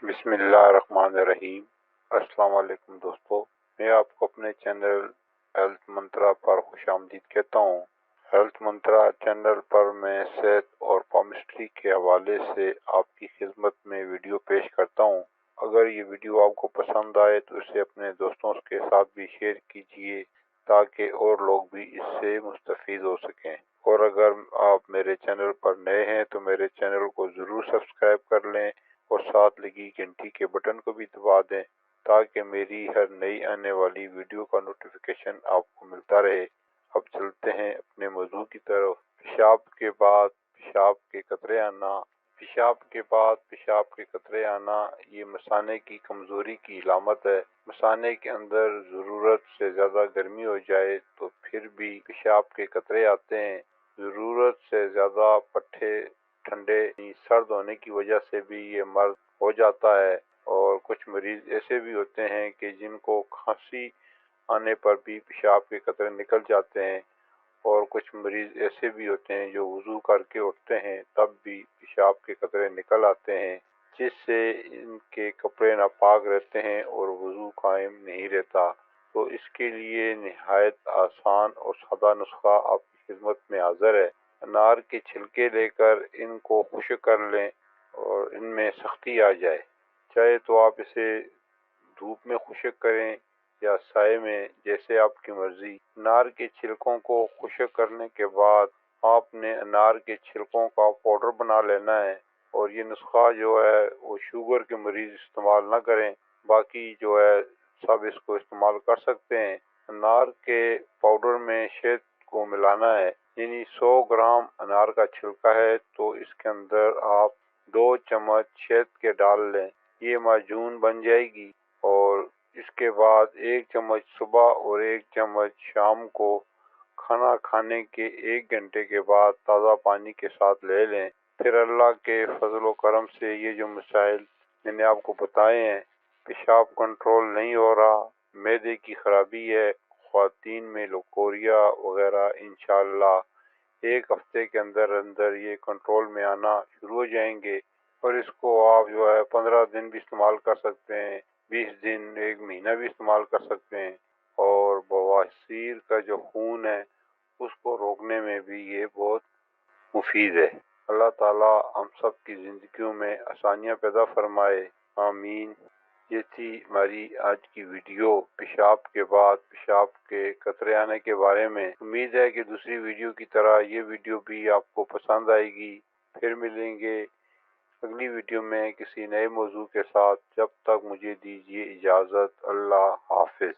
بسم اللہ الرحمن الرحیم۔ السلام علیکم دوستو، میں آپ کو اپنے چینل ہیلتھ منترا پر خوش آمدید کہتا ہوں۔ ہیلتھ منترا چینل پر میں صحت اور پامسٹری کے حوالے سے آپ کی خدمت میں ویڈیو پیش کرتا ہوں۔ اگر یہ ویڈیو آپ کو پسند آئے تو اسے اپنے دوستوں کے ساتھ بھی شیئر کیجیے تاکہ اور لوگ بھی اس سے مستفید ہو سکیں۔ اور اگر آپ میرے چینل پر نئے ہیں تو میرے چینل کو ضرور سبسکرائب کر لیں اور ساتھ لگی گھنٹی کے بٹن کو بھی دبا دیں تاکہ میری ہر نئی آنے والی ویڈیو کا نوٹیفیکیشن آپ کو ملتا رہے۔ اب چلتے ہیں اپنے موضوع کی طرف۔ پیشاب کے بعد پیشاب کے قطرے آنا۔ پیشاب کے بعد پیشاب کے قطرے آنا یہ مثانے کی کمزوری کی علامت ہے۔ مثانے کے اندر ضرورت سے زیادہ گرمی ہو جائے تو پھر بھی پیشاب کے قطرے آتے ہیں۔ ضرورت سے زیادہ پٹھے ٹھنڈے سرد ہونے کی وجہ سے بھی یہ مرض ہو جاتا ہے، اور کچھ مریض ایسے بھی ہوتے ہیں کہ جن کو کھانسی آنے پر بھی پیشاب کے قطرے نکل جاتے ہیں، اور کچھ مریض ایسے بھی ہوتے ہیں جو وضو کر کے اٹھتے ہیں تب بھی پیشاب کے قطرے نکل آتے ہیں، جس سے ان کے کپڑے ناپاک رہتے ہیں اور وضو قائم نہیں رہتا۔ تو اس کے لیے نہایت آسان اور سادہ نسخہ آپ کی خدمت میں حاضر ہے۔ انار کے چھلکے لے کر ان کو خشک کر لیں اور ان میں سختی آ جائے، چاہے تو آپ اسے دھوپ میں خشک کریں یا سائے میں، جیسے آپ کی مرضی۔ انار کے چھلکوں کو خشک کرنے کے بعد آپ نے انار کے چھلکوں کا پاؤڈر بنا لینا ہے، اور یہ نسخہ جو ہے وہ شوگر کے مریض استعمال نہ کریں، باقی جو ہے سب اس کو استعمال کر سکتے ہیں۔ انار کے پاؤڈر میں شہد کو ملانا ہے، یعنی 100 گرام انار کا چھلکا ہے تو اس کے اندر آپ 2 چمچ شہد کے ڈال لیں، یہ معجون بن جائے گی، اور اس کے بعد 1 چمچ صبح اور 1 چمچ شام کو کھانا کھانے کے 1 گھنٹے کے بعد تازہ پانی کے ساتھ لے لیں۔ پھر اللہ کے فضل و کرم سے یہ جو مسائل میں نے آپ کو بتائے ہیں، پیشاب کنٹرول نہیں ہو رہا، معدے کی خرابی ہے، خواتین میں لوکوریا وغیرہ، انشاءاللہ 1 ہفتے کے اندر اندر یہ کنٹرول میں آنا شروع ہو جائیں گے، اور اس کو آپ جو ہے 15 دن بھی استعمال کر سکتے ہیں، 20 دن، 1 مہینہ بھی استعمال کر سکتے ہیں، اور بواسیر کا جو خون ہے اس کو روکنے میں بھی یہ بہت مفید ہے۔ اللہ تعالی ہم سب کی زندگیوں میں آسانیاں پیدا فرمائے، آمین۔ یہ تھی ہماری آج کی ویڈیو پیشاب کے بعد پیشاب کے قطرے آنے کے بارے میں۔ امید ہے کہ دوسری ویڈیو کی طرح یہ ویڈیو بھی آپ کو پسند آئے گی۔ پھر ملیں گے اگلی ویڈیو میں کسی نئے موضوع کے ساتھ، جب تک مجھے دیجیے اجازت۔ اللہ حافظ۔